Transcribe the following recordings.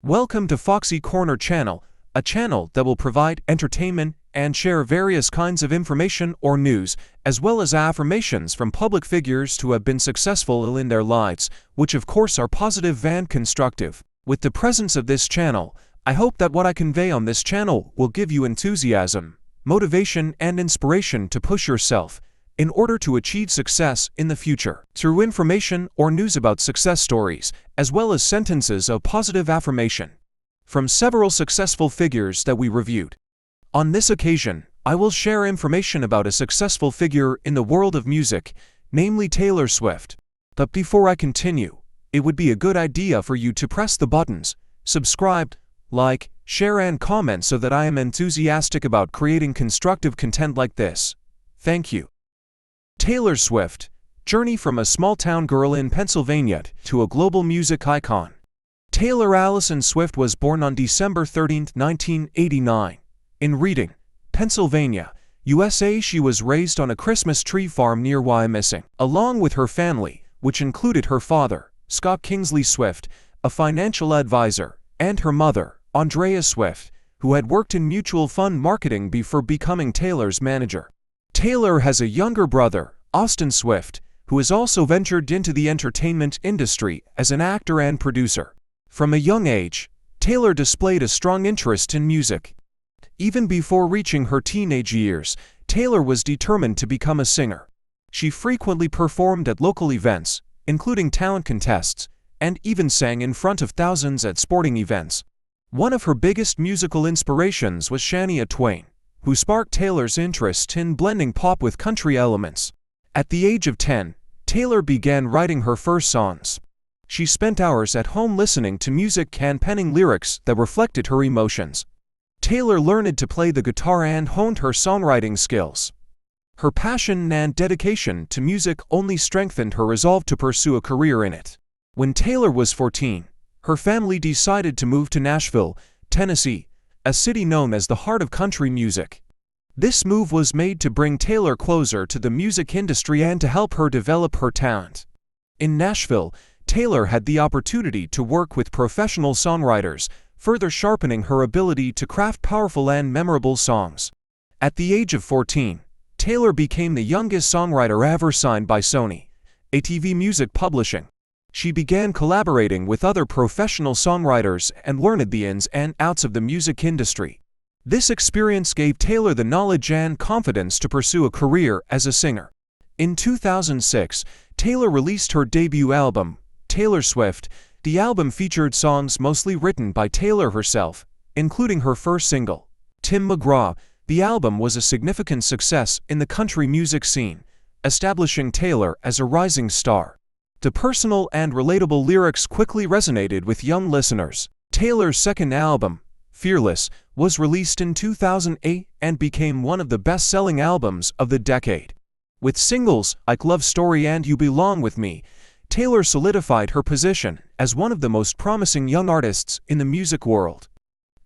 Welcome to Foxy Corner channel, a channel that will provide entertainment and share various kinds of information or news, as well as affirmations from public figures who have been successful in their lives, which of course are positive and constructive. With the presence of this channel, I hope that what I convey on this channel will give you enthusiasm, motivation, and inspiration to push yourself in order to achieve success in the future, through information or news about success stories, as well as sentences of positive affirmation from several successful figures that we reviewed. On this occasion, I will share information about a successful figure in the world of music, namely Taylor Swift. But before I continue, it would be a good idea for you to press the buttons subscribe, like, share, and comment so that I am enthusiastic about creating constructive content like this. Thank you. Taylor Swift, journey from a small-town girl in Pennsylvania to a global music icon. Taylor Allison Swift was born on December 13, 1989, in Reading, Pennsylvania, USA. She was raised on a Christmas tree farm near Wyomissing, along with her family, which included her father, Scott Kingsley Swift, a financial advisor, and her mother, Andrea Swift, who had worked in mutual fund marketing before becoming Taylor's manager. Taylor has a younger brother, Austin Swift, who has also ventured into the entertainment industry as an actor and producer. From a young age, Taylor displayed a strong interest in music. Even before reaching her teenage years, Taylor was determined to become a singer. She frequently performed at local events, including talent contests, and even sang in front of thousands at sporting events. One of her biggest musical inspirations was Shania Twain, who sparked Taylor's interest in blending pop with country elements. At the age of 10, Taylor began writing her first songs. She spent hours at home listening to music and penning lyrics that reflected her emotions. Taylor learned to play the guitar and honed her songwriting skills. Her passion and dedication to music only strengthened her resolve to pursue a career in it. When Taylor was 14, her family decided to move to Nashville, Tennessee, a city known as the heart of country music. This move was made to bring Taylor closer to the music industry and to help her develop her talent. In Nashville, Taylor had the opportunity to work with professional songwriters, further sharpening her ability to craft powerful and memorable songs. At the age of 14, Taylor became the youngest songwriter ever signed by Sony, ATV Music Publishing. She began collaborating with other professional songwriters and learned the ins and outs of the music industry. This experience gave Taylor the knowledge and confidence to pursue a career as a singer. In 2006, Taylor released her debut album, Taylor Swift. The album featured songs mostly written by Taylor herself, including her first single, Tim McGraw. The album was a significant success in the country music scene, establishing Taylor as a rising star. The personal and relatable lyrics quickly resonated with young listeners. Taylor's second album, Fearless, was released in 2008 and became one of the best-selling albums of the decade. With singles like Love Story and You Belong With Me, Taylor solidified her position as one of the most promising young artists in the music world.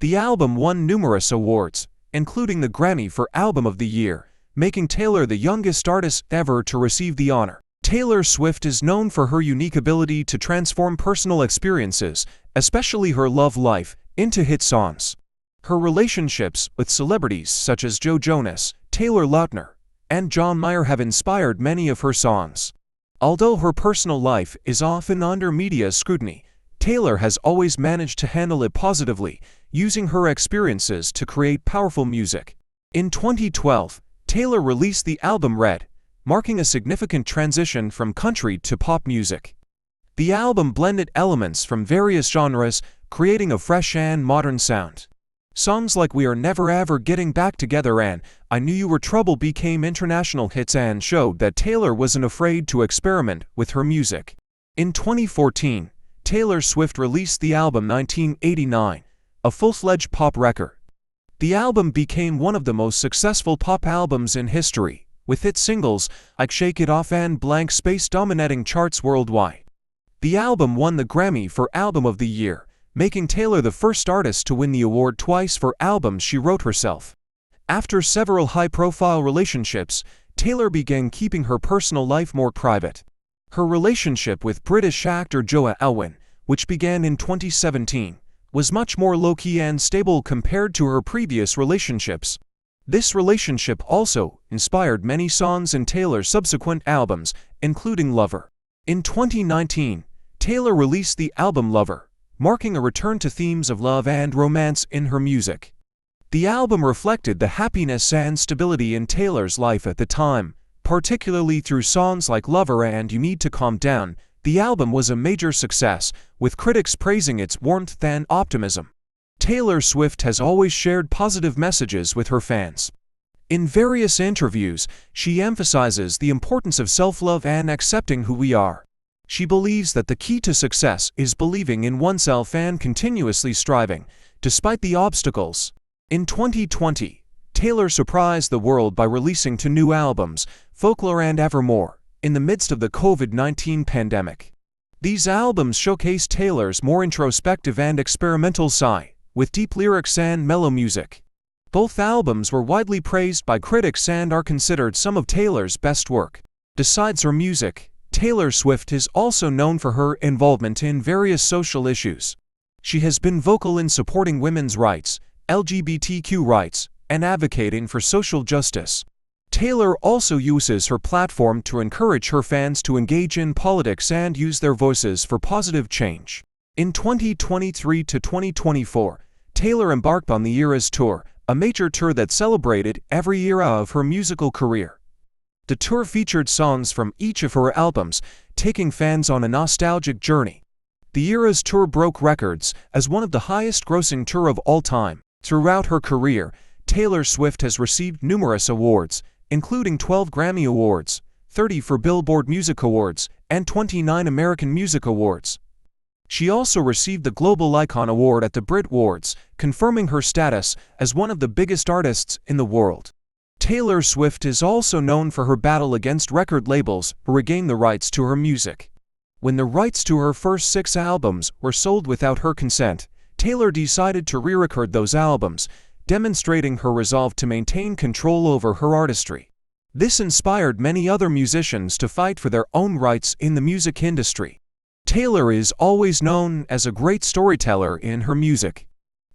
The album won numerous awards, including the Grammy for Album of the Year, making Taylor the youngest artist ever to receive the honor. Taylor Swift is known for her unique ability to transform personal experiences, especially her love life, into hit songs. Her relationships with celebrities such as Joe Jonas, Taylor Lautner, and John Mayer have inspired many of her songs. Although her personal life is often under media scrutiny, Taylor has always managed to handle it positively, using her experiences to create powerful music. In 2012, Taylor released the album Red, marking a significant transition from country to pop music. The album blended elements from various genres, creating a fresh and modern sound. Songs like We Are Never Ever Getting Back Together and I Knew You Were Trouble became international hits and showed that Taylor wasn't afraid to experiment with her music. In 2014, Taylor Swift released the album 1989, a full-fledged pop record. The album became one of the most successful pop albums in history, with hit singles like Shake It Off and Blank Space dominating charts worldwide. The album won the Grammy for Album of the Year, making Taylor the first artist to win the award twice for albums she wrote herself. After several high-profile relationships, Taylor began keeping her personal life more private. Her relationship with British actor Joe Alwyn, which began in 2017, was much more low-key and stable compared to her previous relationships. This relationship also inspired many songs in Taylor's subsequent albums, including Lover. In 2019, Taylor released the album Lover, marking a return to themes of love and romance in her music. The album reflected the happiness and stability in Taylor's life at the time, particularly through songs like Lover and You Need to Calm Down. The album was a major success, with critics praising its warmth and optimism. Taylor Swift has always shared positive messages with her fans. In various interviews, she emphasizes the importance of self-love and accepting who we are. She believes that the key to success is believing in oneself and continuously striving, despite the obstacles. In 2020, Taylor surprised the world by releasing two new albums, Folklore and Evermore, in the midst of the COVID-19 pandemic. These albums showcase Taylor's more introspective and experimental side, with deep lyrics and mellow music. Both albums were widely praised by critics and are considered some of Taylor's best work. Besides her music, Taylor Swift is also known for her involvement in various social issues. She has been vocal in supporting women's rights, LGBTQ rights, and advocating for social justice. Taylor also uses her platform to encourage her fans to engage in politics and use their voices for positive change. In 2023 to 2024, Taylor embarked on the Eras Tour, a major tour that celebrated every era of her musical career. The tour featured songs from each of her albums, taking fans on a nostalgic journey. The Eras Tour broke records as one of the highest-grossing tours of all time. Throughout her career, Taylor Swift has received numerous awards, including 12 Grammy Awards, 30 for Billboard Music Awards, and 29 American Music Awards. She also received the Global Icon Award at the Brit Awards, confirming her status as one of the biggest artists in the world. Taylor Swift is also known for her battle against record labels to regain the rights to her music. When the rights to her first 6 albums were sold without her consent, Taylor decided to re-record those albums, demonstrating her resolve to maintain control over her artistry. This inspired many other musicians to fight for their own rights in the music industry. Taylor is always known as a great storyteller in her music.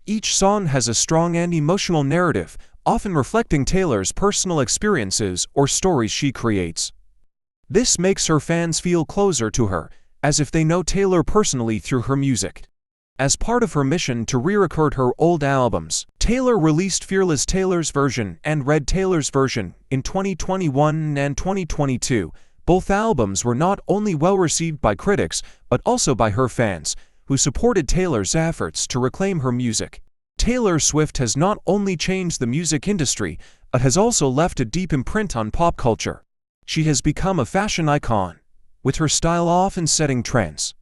Each song has a strong and emotional narrative, often reflecting Taylor's personal experiences or stories she creates. This makes her fans feel closer to her, as if they know Taylor personally through her music. As part of her mission to re-record her old albums, Taylor released Fearless Taylor's version and Red Taylor's version in 2021 and 2022. Both albums were not only well received by critics, but also by her fans, who supported Taylor's efforts to reclaim her music. Taylor Swift has not only changed the music industry, but has also left a deep imprint on pop culture. She has become a fashion icon, with her style often setting trends.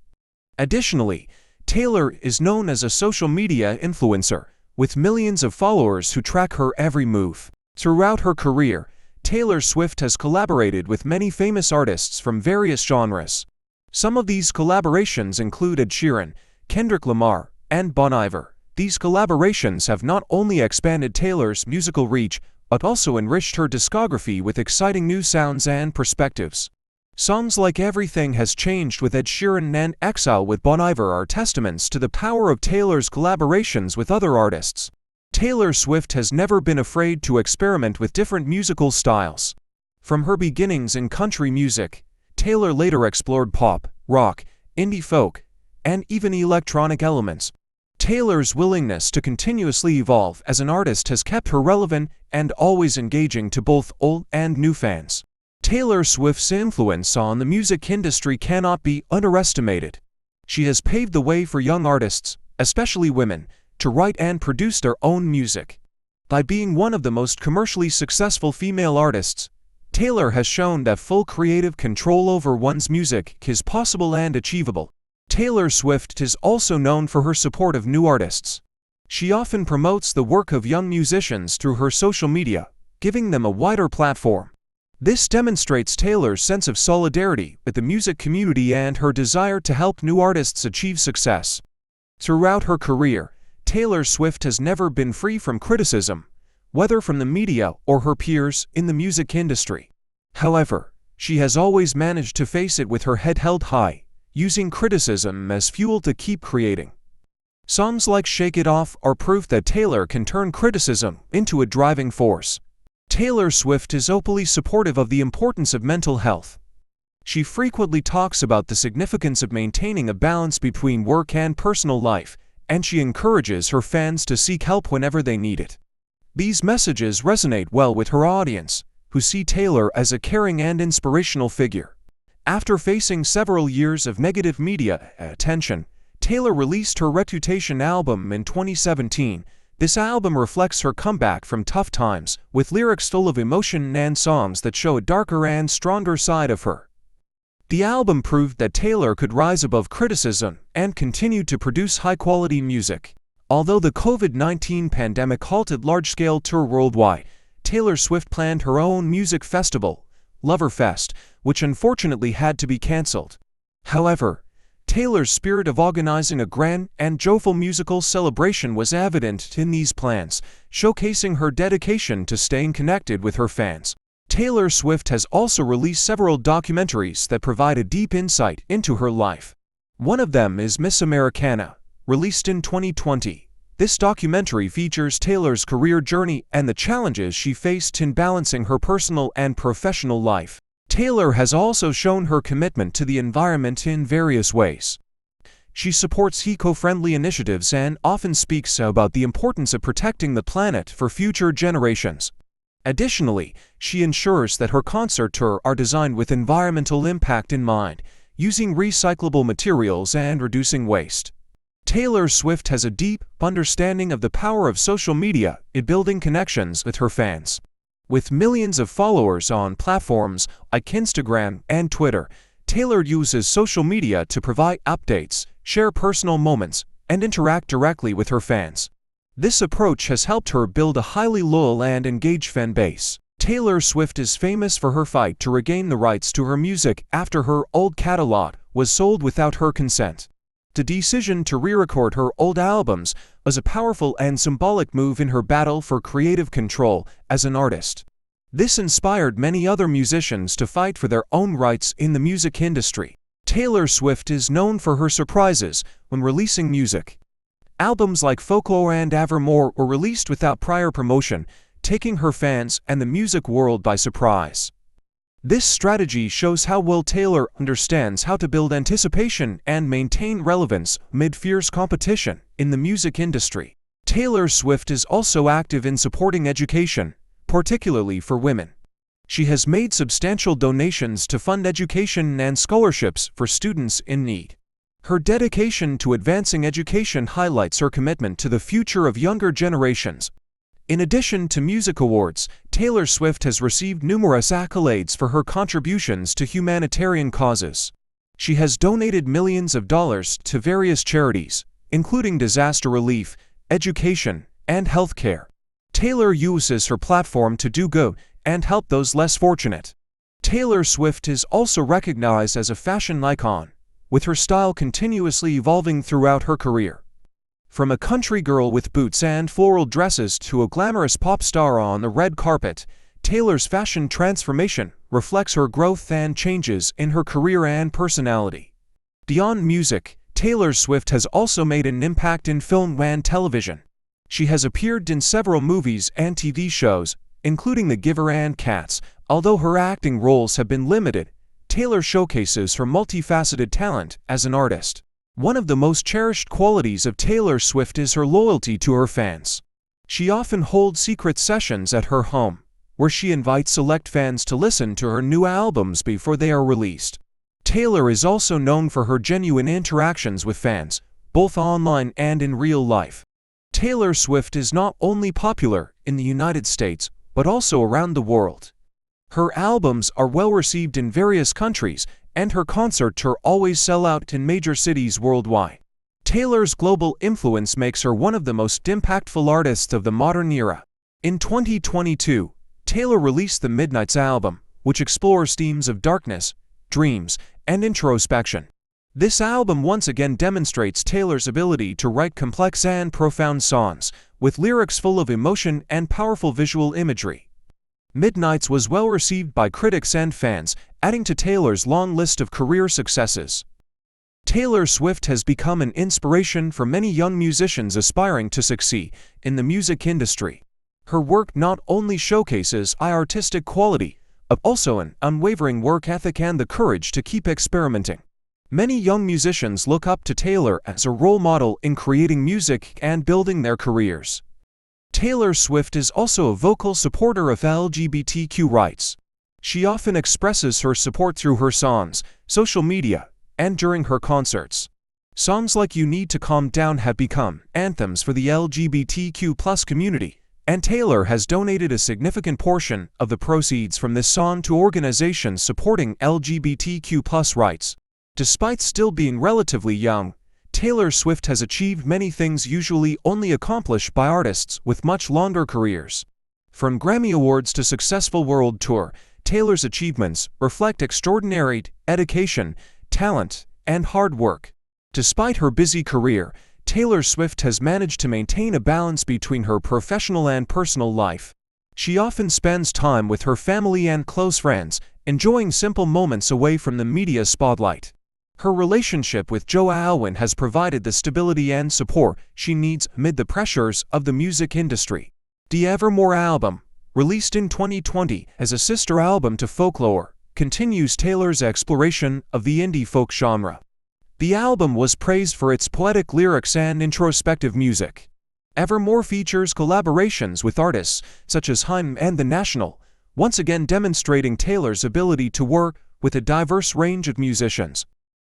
Additionally, Taylor is known as a social media influencer, with millions of followers who track her every move. Throughout her career, Taylor Swift has collaborated with many famous artists from various genres. Some of these collaborations include Ed Sheeran, Kendrick Lamar, and Bon Iver. These collaborations have not only expanded Taylor's musical reach, but also enriched her discography with exciting new sounds and perspectives. Songs like Everything Has Changed with Ed Sheeran and Exile with Bon Iver are testaments to the power of Taylor's collaborations with other artists. Taylor Swift has never been afraid to experiment with different musical styles. From her beginnings in country music, Taylor later explored pop, rock, indie folk, and even electronic elements. Taylor's willingness to continuously evolve as an artist has kept her relevant and always engaging to both old and new fans. Taylor Swift's influence on the music industry cannot be underestimated. She has paved the way for young artists, especially women, to write and produce their own music. By being one of the most commercially successful female artists, Taylor has shown that full creative control over one's music is possible and achievable. Taylor Swift is also known for her support of new artists. She often promotes the work of young musicians through her social media, giving them a wider platform. This demonstrates Taylor's sense of solidarity with the music community and her desire to help new artists achieve success. Throughout her career, Taylor Swift has never been free from criticism, whether from the media or her peers in the music industry. However, she has always managed to face it with her head held high, using criticism as fuel to keep creating. Songs like Shake It Off are proof that Taylor can turn criticism into a driving force. Taylor Swift is openly supportive of the importance of mental health. She frequently talks about the significance of maintaining a balance between work and personal life, and she encourages her fans to seek help whenever they need it. These messages resonate well with her audience, who see Taylor as a caring and inspirational figure. After facing several years of negative media attention, Taylor released her Reputation album in 2017. This album reflects her comeback from tough times, with lyrics full of emotion and songs that show a darker and stronger side of her. The album proved that Taylor could rise above criticism and continue to produce high-quality music. Although the COVID-19 pandemic halted large-scale tour worldwide, Taylor Swift planned her own music festival, Loverfest, which unfortunately had to be cancelled. However, Taylor's spirit of organizing a grand and joyful musical celebration was evident in these plans, showcasing her dedication to staying connected with her fans. Taylor Swift has also released several documentaries that provide a deep insight into her life. One of them is Miss Americana, released in 2020. This documentary features Taylor's career journey and the challenges she faced in balancing her personal and professional life. Taylor has also shown her commitment to the environment in various ways. She supports eco-friendly initiatives and often speaks about the importance of protecting the planet for future generations. Additionally, she ensures that her concert tours are designed with environmental impact in mind, using recyclable materials and reducing waste. Taylor Swift has a deep understanding of the power of social media in building connections with her fans. With millions of followers on platforms like Instagram and Twitter, Taylor uses social media to provide updates, share personal moments, and interact directly with her fans. This approach has helped her build a highly loyal and engaged fan base. Taylor Swift is famous for her fight to regain the rights to her music after her old catalog was sold without her consent. The decision to re-record her old albums was a powerful and symbolic move in her battle for creative control as an artist. This inspired many other musicians to fight for their own rights in the music industry. Taylor Swift is known for her surprises when releasing music. Albums like Folklore and Evermore were released without prior promotion, taking her fans and the music world by surprise. This strategy shows how well Taylor understands how to build anticipation and maintain relevance amid fierce competition in the music industry. Taylor Swift is also active in supporting education, particularly for women. She has made substantial donations to fund education and scholarships for students in need. Her dedication to advancing education highlights her commitment to the future of younger generations. In addition to music awards, Taylor Swift has received numerous accolades for her contributions to humanitarian causes. She has donated millions of dollars to various charities, including disaster relief, education, and healthcare. Taylor uses her platform to do good and help those less fortunate. Taylor Swift is also recognized as a fashion icon, with her style continuously evolving throughout her career. From a country girl with boots and floral dresses to a glamorous pop star on the red carpet, Taylor's fashion transformation reflects her growth and changes in her career and personality. Beyond music, Taylor Swift has also made an impact in film and television. She has appeared in several movies and TV shows, including The Giver and Cats. Although her acting roles have been limited, Taylor showcases her multifaceted talent as an artist. One of the most cherished qualities of Taylor Swift is her loyalty to her fans. She often holds secret sessions at her home, where she invites select fans to listen to her new albums before they are released. Taylor is also known for her genuine interactions with fans, both online and in real life. Taylor Swift is not only popular in the United States, but also around the world. Her albums are well received in various countries, and her concert tour always sell out in major cities worldwide. Taylor's global influence makes her one of the most impactful artists of the modern era. In 2022, Taylor released the Midnights album, which explores themes of darkness, dreams, and introspection. This album once again demonstrates Taylor's ability to write complex and profound songs, with lyrics full of emotion and powerful visual imagery. Midnights was well received by critics and fans, adding to Taylor's long list of career successes. Taylor Swift has become an inspiration for many young musicians aspiring to succeed in the music industry. Her work not only showcases high artistic quality, but also an unwavering work ethic and the courage to keep experimenting. Many young musicians look up to Taylor as a role model in creating music and building their careers. Taylor Swift is also a vocal supporter of LGBTQ rights. She often expresses her support through her songs, social media, and during her concerts. Songs like You Need to Calm Down have become anthems for the LGBTQ+ community, and Taylor has donated a significant portion of the proceeds from this song to organizations supporting LGBTQ+ rights. Despite still being relatively young, Taylor Swift has achieved many things usually only accomplished by artists with much longer careers. From Grammy Awards to successful world tour, Taylor's achievements reflect extraordinary dedication, talent, and hard work. Despite her busy career, Taylor Swift has managed to maintain a balance between her professional and personal life. She often spends time with her family and close friends, enjoying simple moments away from the media spotlight. Her relationship with Joe Alwyn has provided the stability and support she needs amid the pressures of the music industry. The Evermore album, released in 2020 as a sister album to Folklore, continues Taylor's exploration of the indie folk genre. The album was praised for its poetic lyrics and introspective music. Evermore features collaborations with artists such as Haim and The National, once again demonstrating Taylor's ability to work with a diverse range of musicians.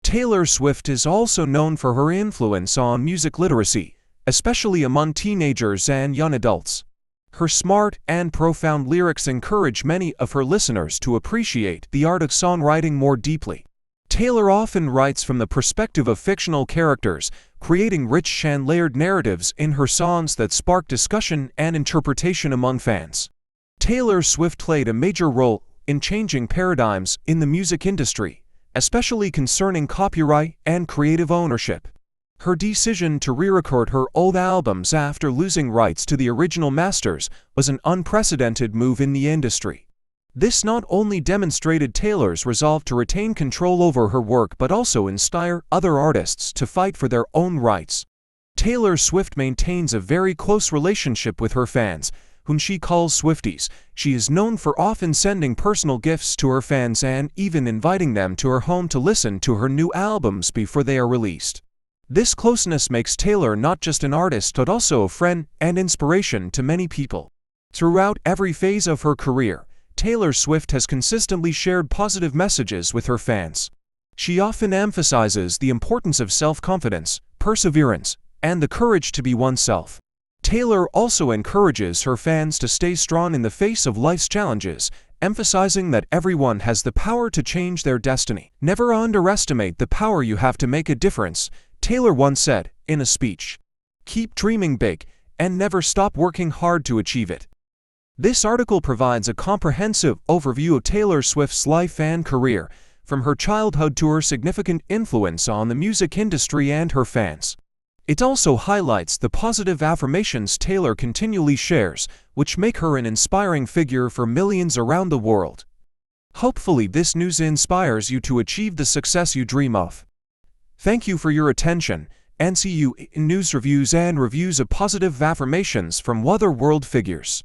Taylor Swift is also known for her influence on music literacy, especially among teenagers and young adults. Her smart and profound lyrics encourage many of her listeners to appreciate the art of songwriting more deeply. Taylor often writes from the perspective of fictional characters, creating rich and layered narratives in her songs that spark discussion and interpretation among fans. Taylor Swift played a major role in changing paradigms in the music industry, especially concerning copyright and creative ownership. Her decision to re-record her old albums after losing rights to the original masters was an unprecedented move in the industry. This not only demonstrated Taylor's resolve to retain control over her work but also inspire other artists to fight for their own rights. Taylor Swift maintains a very close relationship with her fans, whom she calls Swifties. She is known for often sending personal gifts to her fans and even inviting them to her home to listen to her new albums before they are released. This closeness makes Taylor not just an artist but also a friend and inspiration to many people. Throughout every phase of her career, Taylor Swift has consistently shared positive messages with her fans. She often emphasizes the importance of self-confidence, perseverance, and the courage to be oneself. Taylor also encourages her fans to stay strong in the face of life's challenges, emphasizing that everyone has the power to change their destiny. Never underestimate the power you have to make a difference, Taylor once said in a speech. Keep dreaming big, and never stop working hard to achieve it. This article provides a comprehensive overview of Taylor Swift's life and career, from her childhood to her significant influence on the music industry and her fans. It also highlights the positive affirmations Taylor continually shares, which make her an inspiring figure for millions around the world. Hopefully this news inspires you to achieve the success you dream of. Thank you for your attention, and see you in news reviews and reviews of positive affirmations from other world figures.